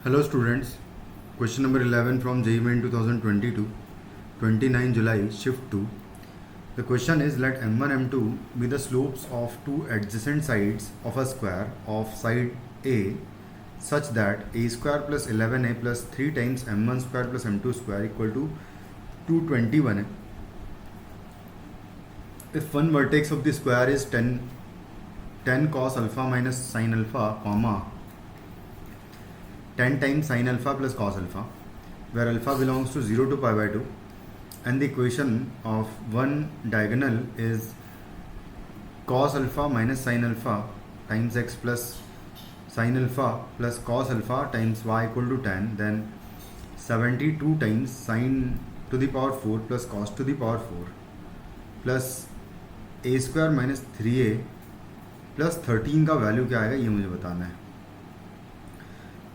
Hello students, question number 11 from JEE Main 2022, 29 July, shift 2. The question is, let m1 m2 be the slopes of two adjacent sides of a square of side A such that a square plus 11a plus 3 times m1 square plus m2 square equal to 221. If one vertex of the square is 10 cos alpha minus sin alpha, comma 10 times sin alpha plus cos alpha, where alpha belongs to 0 to pi by 2, and the equation of one diagonal is cos alpha minus sin alpha times x plus sin alpha plus cos alpha times y equal to 10, then 72 times sin to the power 4 plus cos to the power 4 plus a square minus 3a plus 13 का value क्या आएगा, ये मुझे बताना है।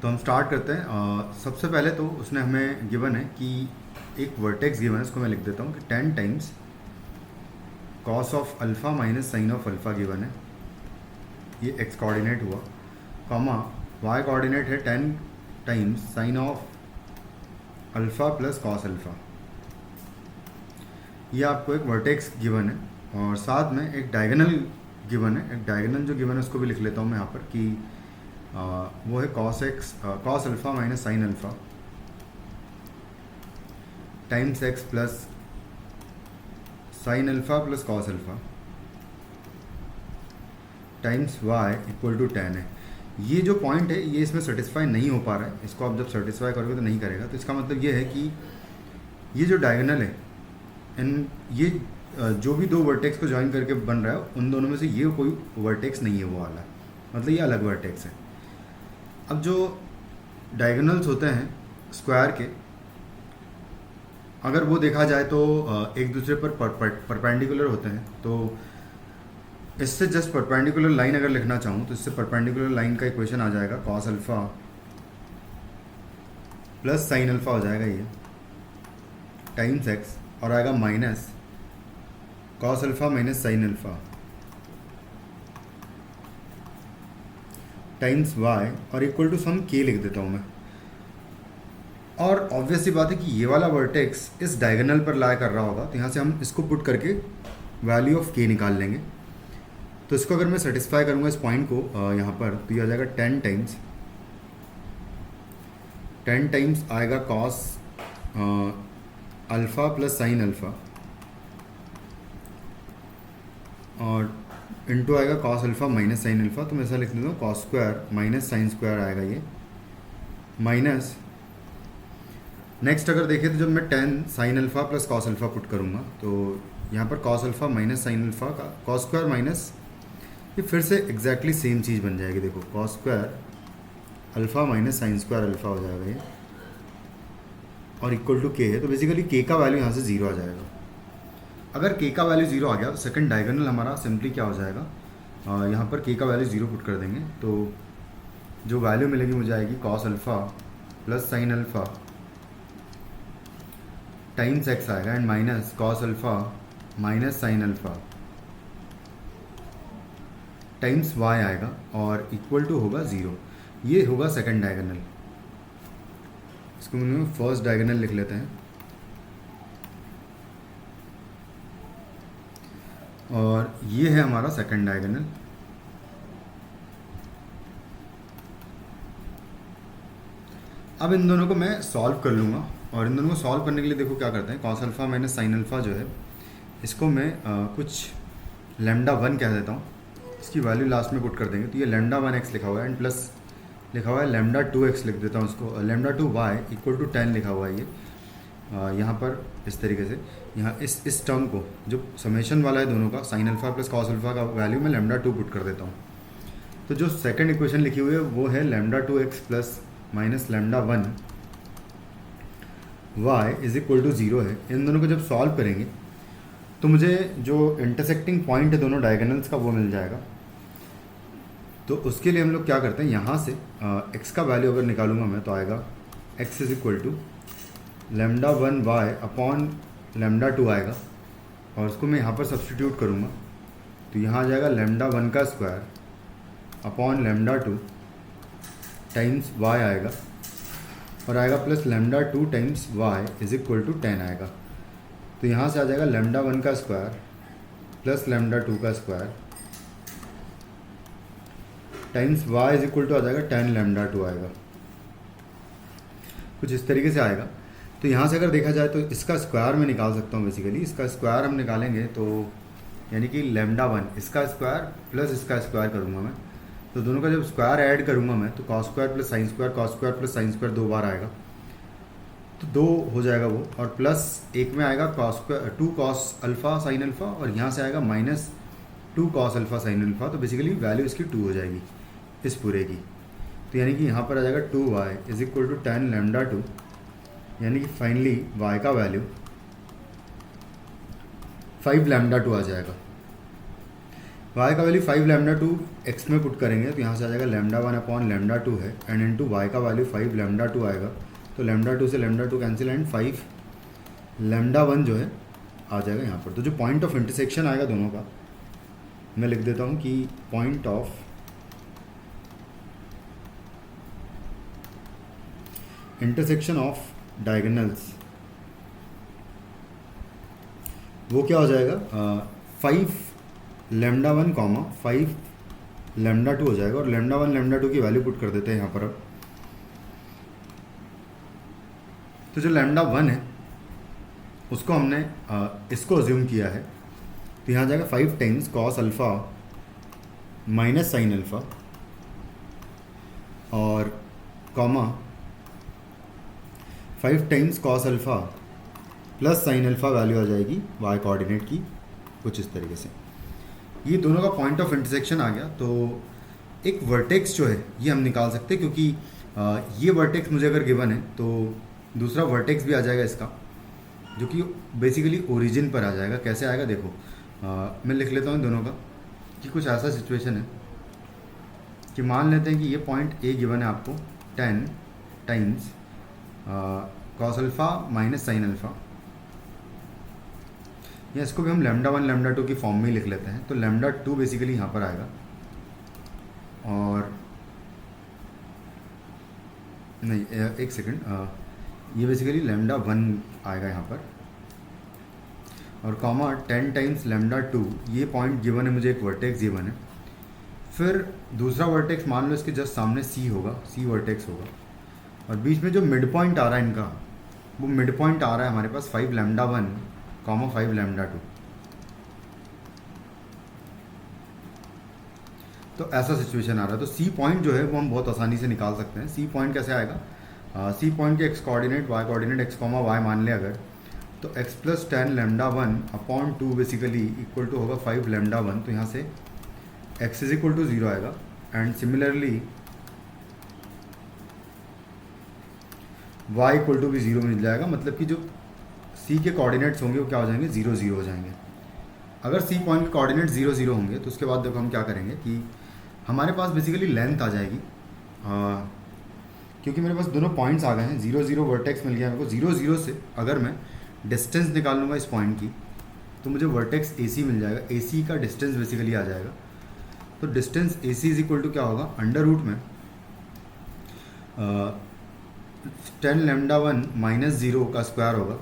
तो हम start करते हैं। सबसे पहले तो उसने हमें गिवन है कि एक वर्टेक्स गिवन है, उसको मैं लिख देता हूँ कि 10 times cos of alpha minus sine of alpha given है, ये एक्स कोऑर्डिनेट हुआ, कॉमा वाई कोऑर्डिनेट है 10 times sine of alpha plus cos alpha. ये आपको एक वर्टेक्स गिवन है और साथ में एक डायगोनल गिवन है। एक डायगोनल जो गिवन है उसको भी लिख लेता हूँ मैं यहाँ पर कि वो है cos alpha minus sine alpha times x plus sine alpha plus cos alpha times y equal to 10 है। ये जो पॉइंट है ये इसमें सेटिस्फाई नहीं हो पा रहा है, इसको आप जब सेटिस्फाई करोगे तो नहीं करेगा। तो इसका मतलब ये है कि ये जो डायगोनल है इन ये जो भी दो वर्टेक्स को ज्वाइन करके बन रहा है उन दोनों में से ये कोई वर्टेक्स नहीं है वो वाला, मतलब ये अलग वर्टेक्स है। अब जो डायगोनल्स होते हैं स्क्वायर के, अगर वो देखा जाए तो एक दूसरे पर परपेंडिकुलर होते हैं, तो इससे जस्ट परपेंडिकुलर लाइन अगर लिखना चाहूँ तो इससे परपेंडिकुलर लाइन का इक्वेशन आ जाएगा cos alpha plus sine alpha हो जाएगा ये टाइम्स एक्स, और आएगा minus cos alpha minus sine alpha times y, और इक्वल टू सम के लिख देता हूँ मैं। और ऑब्वियस सी बात है कि ये वाला वर्टेक्स इस डायगोनल पर लाई कर रहा होगा, तो यहाँ से हम इसको पुट करके वैल्यू ऑफ के निकाल लेंगे। तो इसको अगर मैं सेटिस्फाई करूँगा इस पॉइंट को यहाँ पर, तो ये आ जाएगा 10 टाइम्स आएगा cos alpha plus sine alpha और इनटू आएगा cos alpha minus sine alpha. तो मैं ऐसा लिख देता हूँ cos square minus sine square आएगा ये, माइनस नेक्स्ट अगर देखें तो जब मैं 10 sign alpha plus cos alpha put करूँगा तो यहाँ पर cos alpha minus sine alpha का कॉस स्क्वायर माइनस, ये फिर से एग्जैक्टली सेम चीज़ बन जाएगी। देखो cos square alpha minus sine square alpha हो जाएगा ये, और इक्वल टू के है। तो बेसिकली के का वैल्यू यहाँ से 0 आ जाएगा। अगर के का वैल्यू 0 आ गया तो सेकंड डायगोनल हमारा सिंपली क्या हो जाएगा, यहाँ पर के का वैल्यू 0 पुट कर देंगे, तो जो वैल्यू मिलेगी मुझे आएगी cos alpha plus sine alpha times x आएगा and minus cos alpha minus sine alpha times y आएगा और इक्वल टू होगा 0। ये होगा सेकंड डायगोनल। इसको हम फर्स्ट डायगोनल लिख लेते हैं, और ये है हमारा सेकंड डायगोनल। अब इन दोनों को मैं सॉल्व कर लूँगा, और इन दोनों को सॉल्व करने के लिए देखो क्या करते हैं, cos alpha minus sine alpha जो है इसको मैं कुछ लेमडा 1 कह देता हूँ, इसकी वैल्यू लास्ट में पुट कर देंगे। तो ये लेमडा 1x लिखा हुआ है एंड प्लस लिखा हुआ है लेमडा 2x लिख देता हूँ उसको, लेमडा 2y इक्वल टू 10 लिखा हुआ है ये यहाँ पर इस तरीके से। यहाँ इस टर्म को जो समेशन वाला है दोनों का sign alpha plus cos alpha का वैल्यू मैं लेमडा 2 पुट कर देता हूँ। तो जो सेकंड इक्वेशन लिखी हुई है वो है lambda 2x plus minus lambda 1 y is equal to 0 है। इन दोनों को जब सॉल्व करेंगे तो मुझे जो इंटरसेक्टिंग पॉइंट है दोनों डायगोनल्स का वो मिल जाएगा। तो उसके लिए हम लोग क्या करते हैं, यहाँ से x का वैल्यू अगर निकालूंगा मैं तो आएगा x is equal to lambda 1y upon lambda 2 आएगा, और उसको मैं यहाँ पर सब्सटीट्यूट करूँगा तो यहाँ आ जाएगा लेमडा 1 का square upon lambda 2 times y आएगा और आएगा plus lambda 2 times y is equal to 10 आएगा। तो यहाँ से आ जाएगा लैम्डा 1 का स्क्वायर प्लस लैम्डा 2 का square times y is equal to आ जाएगा 10 लैम्डा 2 आएगा। कुछ इस तरीके से आएगा। तो यहाँ से अगर देखा जाए तो इसका स्क्वायर मैं निकाल सकता हूँ। बेसिकली इसका स्क्वायर हम निकालेंगे तो यानी कि लैम्डा 1 इसका स्क्वायर प्लस इसका स्क्वायर करूँगा मैं, तो दोनों का जब स्क्वायर ऐड करूँगा मैं तो cos square plus sine square, cos square plus sine square 2 बार आएगा तो 2 हो जाएगा वो, और प्लस एक में आएगा cos square 2 cos alpha sine alpha, और यहाँ से आएगा minus 2 cos alpha sine alpha. तो बेसिकली वैल्यू इसकी 2 हो जाएगी इस पूरे की। तो यानी कि यहाँ पर आ जाएगा 2y is equal to 10 lambda 2, यानी कि फाइनली y का वैल्यू 5 लैम्डा 2 आ जाएगा। y का वैल्यू 5 लैम्डा 2 x में पुट करेंगे तो यहाँ से आ जाएगा लैम्डा 1 अपॉन लैम्डा 2 है, एंड इनटू y का वैल्यू 5 लैम्डा 2 आएगा। तो लैम्डा 2 से लैम्डा 2 कैंसिल एंड 5 लैम्डा 1 जो है आ जाएगा यहाँ पर। तो जो पॉइंट ऑफ इंटरसेक्शन आएगा दोनों का मैं लिख देता हूँ कि point of intersection of diagonals वो क्या हो जाएगा 5 लैम्डा 1 कॉमा 5 लैम्डा 2 हो जाएगा। और लैम्डा 1 लैम्डा 2 की वैल्यू पुट कर देते हैं यहाँ पर अब। तो जो लैम्डा 1 है उसको हमने इसको अज्यूम किया है, तो यहाँ जाएगा 5 times cos alpha minus sine alpha और comma 5 times cos alpha plus sine alpha value आ जाएगी वाई कोऑर्डिनेट की कुछ इस तरीके से। ये दोनों का पॉइंट ऑफ इंटरसेक्शन आ गया। तो एक वर्टेक्स जो है ये हम निकाल सकते हैं, क्योंकि ये वर्टेक्स मुझे अगर गिवन है तो दूसरा वर्टेक्स भी आ जाएगा इसका, जो कि बेसिकली ओरिजिन पर आ जाएगा। कैसे आएगा देखो, मैं लिख लेता हूँ दोनों का कि कुछ ऐसा सिचुएशन है कि मान लेते हैं कि ये पॉइंट ए गिवन है आपको 10 times cos alpha minus sine alpha, या इसको भी हम लैम्डा 1 लैम्डा 2 की फॉर्म में ही लिख लेते हैं। तो लैम्डा 2 बेसिकली यहाँ पर आएगा, और नहीं एक सेकंड, ये बेसिकली लैम्डा 1 आएगा यहाँ पर, और कॉमा 10 टाइम्स लैम्डा 2। ये पॉइंट गिवन है मुझे, एक वर्टेक्स गिवन है। फिर दूसरा वर्टेक्स मान लो इसके जस्ट सामने सी होगा, सी वर्टेक्स होगा, और बीच में जो मिड पॉइंट आ रहा है इनका, वो मिड पॉइंट आ रहा है हमारे पास 5 लैम्डा 1 कॉमा 5 लैम्डा 2। तो ऐसा सिचुएशन आ रहा है। तो सी पॉइंट जो है वो हम बहुत आसानी से निकाल सकते हैं। सी पॉइंट कैसे आएगा, सी पॉइंट के x coordinate y coordinate x comma y मान ले अगर, तो एक्स plus 10 lambda 1 upon 2 basically equal to होगा 5 लैम्डा 1। तो यहाँ से एक्स इज इक्वल टू 0 आएगा, and similarly y equal to भी 0 मिल जाएगा। मतलब कि जो c के कोऑर्डिनेट्स होंगे वो क्या हो जाएंगे, 0 0 हो जाएंगे। अगर c पॉइंट के कोऑर्डिनेट 0 0 होंगे तो उसके बाद देखो हम क्या करेंगे कि हमारे पास बेसिकली लेंथ आ जाएगी, क्योंकि मेरे पास दोनों पॉइंट्स आ गए हैं, 0 0 वर्टेक्स मिल गया मेरे को। 0 0 से अगर मैं डिस्टेंस निकाल लूँगा इस पॉइंट की तो मुझे वर्टेक्स AC मिल जाएगा। AC का डिस्टेंस बेसिकली आ जाएगा। तो distance AC is equal to क्या होगा, अंडर रूट में 10 लैम्डा 1 माइनस 0 का स्क्वायर होगा,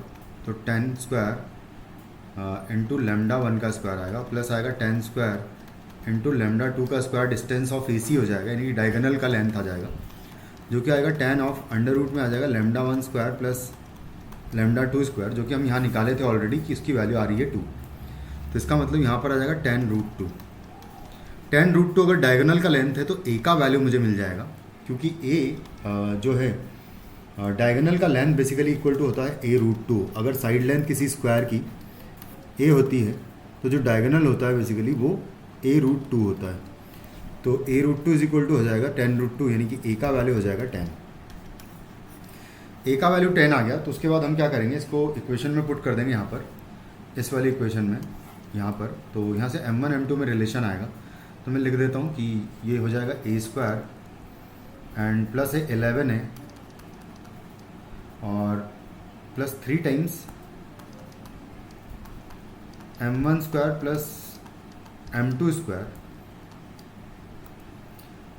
तो 10 स्क्वायर इंटू लैम्डा 1 का स्क्वायर आएगा, प्लस आएगा 10 स्क्वायर इंटू लैम्डा 2 का स्क्वायर, डिस्टेंस ऑफ AC हो जाएगा, यानी कि डायगोनल का लेंथ आ जाएगा, जो कि आएगा 10 ऑफ अंडर रूट में आ जाएगा lambda 1 square plus lambda 2 square, जो कि हम यहाँ निकाले थे ऑलरेडी कि इसकी वैल्यू आ रही है 2। तो इसका मतलब यहाँ पर आ जाएगा 10 रूट 2। 10 रूट 2 अगर डायगोनल का लेंथ है तो A का वैल्यू मुझे मिल जाएगा, क्योंकि A जो है डायगोनल का लेंथ बेसिकली इक्वल टू होता है A रूट 2। अगर साइड लेंथ किसी स्क्वायर की A होती है तो जो डायगोनल होता है बेसिकली वो A रूट 2 होता है। तो A root 2 is equal to हो जाएगा 10 रूट 2, यानी कि A का वैल्यू हो जाएगा 10। A का वैल्यू 10 आ गया तो उसके बाद हम क्या करेंगे, इसको इक्वेशन में पुट कर देंगे यहाँ पर, इस वाली इक्वेशन में यहाँ पर। तो यहाँ से m1 m2 में रिलेशन आएगा, तो मैं लिख देता हूँ कि ये हो जाएगा A स्क्वायर एंड प्लस 11 है और plus 3 times m1 square plus m2 square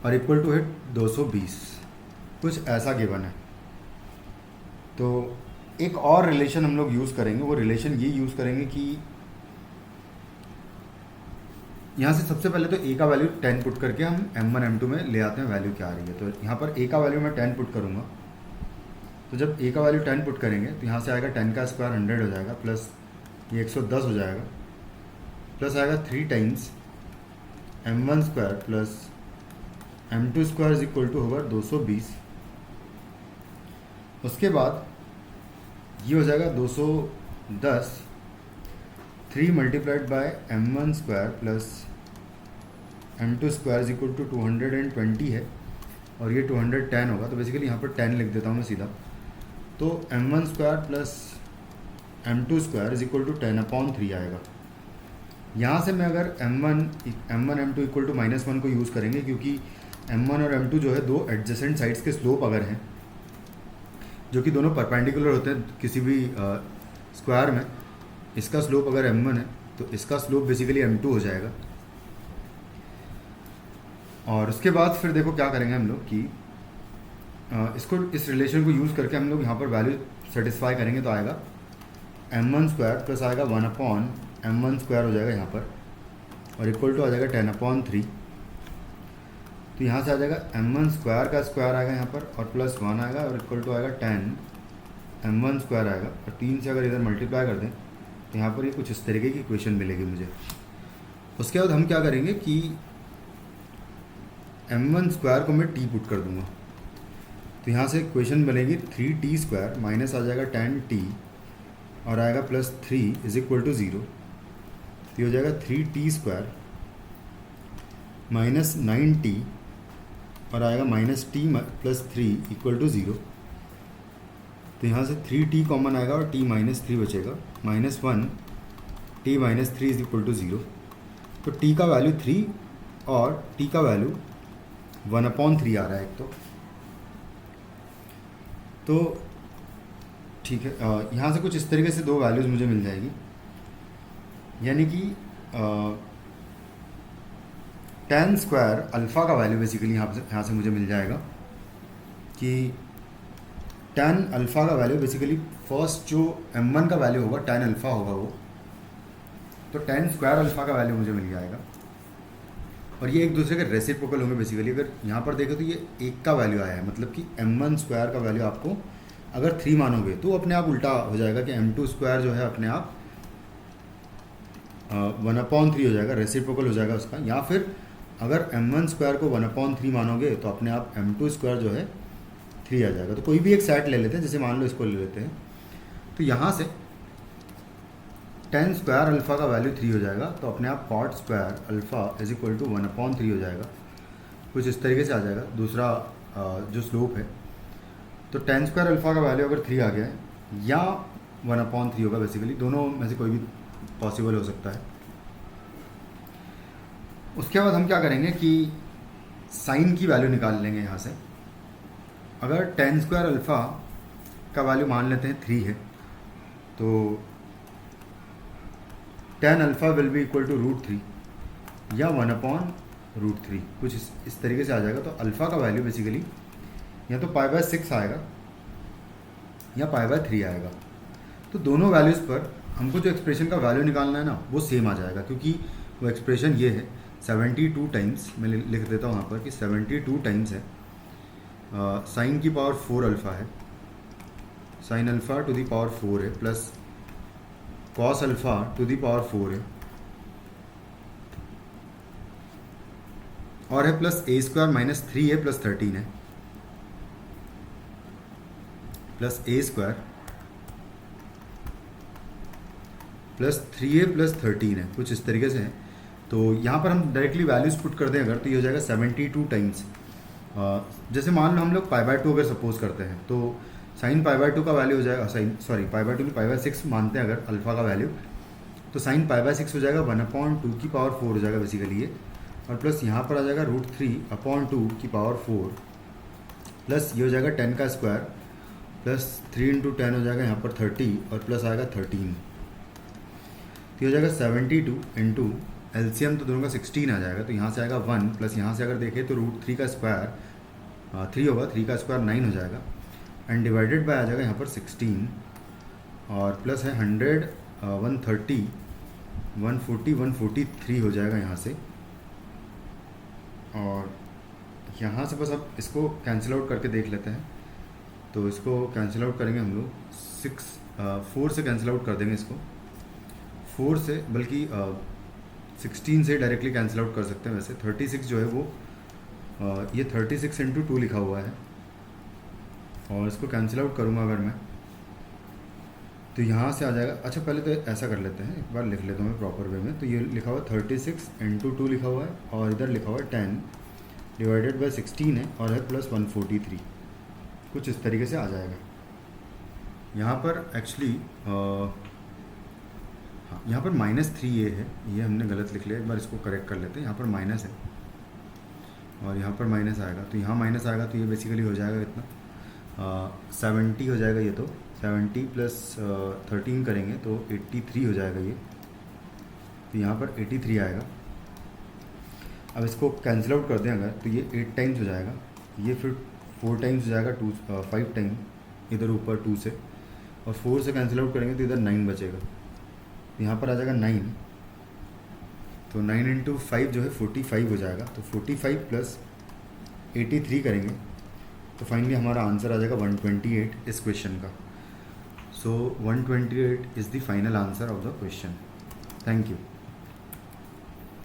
और इक्वल टू है 220। कुछ ऐसा गिवन है। तो एक और रिलेशन हम लोग यूज़ करेंगे, वो रिलेशन ये यूज़ करेंगे कि यहाँ से सबसे पहले तो a का वैल्यू 10 पुट करके हम m1 m2 में ले आते हैं वैल्यू क्या आ रही है। तो यहाँ पर a का वैल्यू मैं 10 पुट करूँगा, तो जब a का वैल्यू 10 पुट करेंगे तो यहाँ से आएगा 10 का स्क्वायर 100 हो जाएगा, प्लस ये 110 हो जाएगा, प्लस आएगा 3 times m1 square plus m2 square is equal to होगा 220। उसके बाद ये हो जाएगा 210, 3 multiplied by m1 square plus m2 square is equal to 220 है, और ये 210 होगा। तो बेसिकली यहाँ पर 10 लिख देता हूँ मैं सीधा। तो m1 square plus m2 square is equal to 10/3 आएगा। यहाँ से मैं अगर m1 m2 इक्वल टू -1 को यूज़ करेंगे, क्योंकि m1 और m2 जो है दो एडजेसेंट साइड्स के स्लोप अगर हैं जो कि दोनों परपेंडिकुलर होते हैं किसी भी स्क्वायर में, इसका स्लोप अगर m1 है तो इसका स्लोप बेसिकली m2 हो जाएगा। और उसके बाद फिर देखो क्या करेंगे हम लोग कि इसको इस रिलेशन को यूज़ करके हम लोग यहाँ पर वैल्यू सेटिस्फाई करेंगे। तो आएगा m1 स्क्वायर प्लस आएगा 1/m1 स्क्वायर हो जाएगा यहाँ पर, और इक्वल टू आ जाएगा 10/3। तो यहाँ से आ जाएगा m1 स्क्वायर का स्क्वायर आएगा यहाँ पर, और प्लस 1 आएगा, और इक्वल टू आएगा 10 m1 स्क्वायर आएगा, और 3 से अगर इधर मल्टीप्लाई कर दें तो यहाँ पर ये कुछ इस तरीके की इक्वेशन मिलेगी मुझे। उसके बाद हम क्या करेंगे कि m1 स्क्वायर को मैं t पुट कर दूंगा, तो यहाँ से इक्वेशन बनेगी 3t स्क्वायर माइनस आ जाएगा 10t, और आएगा प्लस 3 इज इक्वल टू 0। तो ये हो जाएगा 3t स्क्वायर माइनस 9t, और आएगा minus t plus 3 equal to 0। तो यहाँ से 3t कॉमन आएगा और t माइनस 3 बचेगा, -1 t minus 3 is equal to 0। तो t का वैल्यू 3 और t का वैल्यू 1/3 आ रहा है एक तो ठीक है। यहाँ से कुछ इस तरीके से दो वैल्यूज़ मुझे मिल जाएगी, यानी कि tan स्क्वायर अल्फ़ा का वैल्यू बेसिकली यहाँ से मुझे मिल जाएगा कि tan अल्फ़ा का वैल्यू बेसिकली फर्स्ट जो m1 का वैल्यू होगा tan अल्फ़ा होगा वो, तो tan स्क्वायर अल्फ़ा का वैल्यू मुझे मिल जाएगा, और ये एक दूसरे के रेसिप्रोकल होंगे बेसिकली। अगर यहाँ पर देखें तो ये 1 का वैल्यू आया है, मतलब कि m1 स्क्वायर का वैल्यू आपको अगर 3 मानोगे तो अपने आप उल्टा हो जाएगा कि m2 स्क्वायर जो है अपने आप 1/3 हो जाएगा, रेसिप्रोकल हो जाएगा उसका। या फिर अगर m1 स्क्वायर को 1/3 मानोगे तो अपने आप m2 स्क्वायर जो है 3 आ जाएगा। तो कोई भी एक सेट ले लेते हैं, जैसे मान लो इसको ले लेते हैं, तो यहाँ से tan स्क्वायर अल्फ़ा का वैल्यू 3 हो जाएगा, तो अपने आप cot square alpha is equal to 1/3 हो जाएगा, कुछ इस तरीके से आ जाएगा दूसरा जो स्लोप है। तो tan स्क्वायर अल्फ़ा का वैल्यू अगर 3 आ गया है या 1/3 होगा, बेसिकली दोनों में से कोई भी पॉसिबल हो सकता है। उसके बाद हम क्या करेंगे कि साइन की वैल्यू निकाल लेंगे यहाँ से। अगर tan स्क्वायर अल्फ़ा का वैल्यू मान लेते हैं 3 है, तो tan alpha will be equal to √3 या 1/√3, कुछ इस तरीके से आ जाएगा। तो अल्फ़ा का वैल्यू बेसिकली या तो π/6 आएगा या π/3 आएगा। तो दोनों वैल्यूज़ पर हमको जो एक्सप्रेशन का वैल्यू निकालना है ना वो सेम आ जाएगा, क्योंकि वो एक्सप्रेशन ये है 72 टाइम्स, मैं लिख देता हूँ यहाँ पर कि 72 टाइम्स है साइन की पावर 4 अल्फ़ा है, sine alpha to the power 4 है, plus cos alpha to the power 4 है, और है प्लस a स्क्वायर माइनस 3 है प्लस 13 है, plus a square plus 3a plus 13 है, कुछ इस तरीके से है। तो यहाँ पर हम डायरेक्टली वैल्यूज़ पुट कर दें अगर, तो ये हो जाएगा 72 टाइम्स। जैसे मान लो हम लोग π/2 अगर सपोज करते हैं, तो साइन π/2 का वैल्यू हो जाएगा, π/2 की π/6 मानते हैं अगर अल्फ़ा का वैल्यू, तो साइन π/6 हो जाएगा 1/2 की पावर 4 हो जाएगा बेसिकली ये, और प्लस यहाँ पर आ जाएगा √3/2 की पावर 4, प्लस ये हो जाएगा 10 का स्क्वायर, प्लस 3 × 10 हो जाएगा यहाँ पर 30, और प्लस आएगा 13, तो ये हो जाएगा 72 इंटू एलसीएम तो दोनों का 16 आ जाएगा। तो यहाँ से आएगा 1, प्लस यहाँ से अगर देखें तो √3 का स्क्वायर 3 होगा, 3 का स्क्वायर 9 हो जाएगा, एंड डिवाइडेड बाय आ जाएगा यहाँ पर 16 और प्लस है 100 130 140 143 हो जाएगा यहाँ से। और यहाँ से बस अब इसको कैंसिल आउट करके देख लेते हैं। तो इसको कैंसिल आउट करेंगे हम लोग 4 से कैंसिल आउट कर देंगे इसको 4 से, बल्कि 16 से डायरेक्टली कैंसिल आउट कर सकते हैं। वैसे 36 जो है वो ये 36 इंटू 2 लिखा हुआ है और इसको कैंसिल आउट करूँगा अगर मैं तो यहाँ से आ जाएगा। अच्छा पहले तो ऐसा कर लेते हैं, एक बार लिख लेता हूँ मैं प्रॉपर वे में। तो ये लिखा हुआ 36 इंटू 2 लिखा हुआ है और इधर लिखा हुआ है 10 डिवाइडेड बाई 16 है और है प्लस 143, कुछ इस तरीके से आ जाएगा। यहाँ पर एक्चुअली हाँ यहाँ पर -3 है, ये हमने गलत लिख लिया। एक बार इसको करेक्ट कर लेते हैं। यहाँ पर माइनस है और यहाँ पर माइनस आएगा, तो यहाँ माइनस आएगा तो ये बेसिकली हो जाएगा कितना 70 हो जाएगा। ये तो 70 प्लस 13 करेंगे तो 83 हो जाएगा ये। तो यहाँ पर 83 आएगा। अब इसको कैंसिल आउट कर दें अगर तो ये 8 टाइम्स हो जाएगा, ये फिर 4 टाइम्स हो जाएगा 5 टाइम इधर ऊपर 2 से, और 4 से कैंसिल आउट करेंगे तो इधर 9 बचेगा। तो यहाँ पर आ जाएगा 9, तो 9 इंटू 5 जो है 45 हो जाएगा। तो 45 प्लस 83 करेंगे तो फाइनली हमारा आंसर आ जाएगा 128 इस क्वेश्चन का। सो 128 is the final answer of the question. Thank you.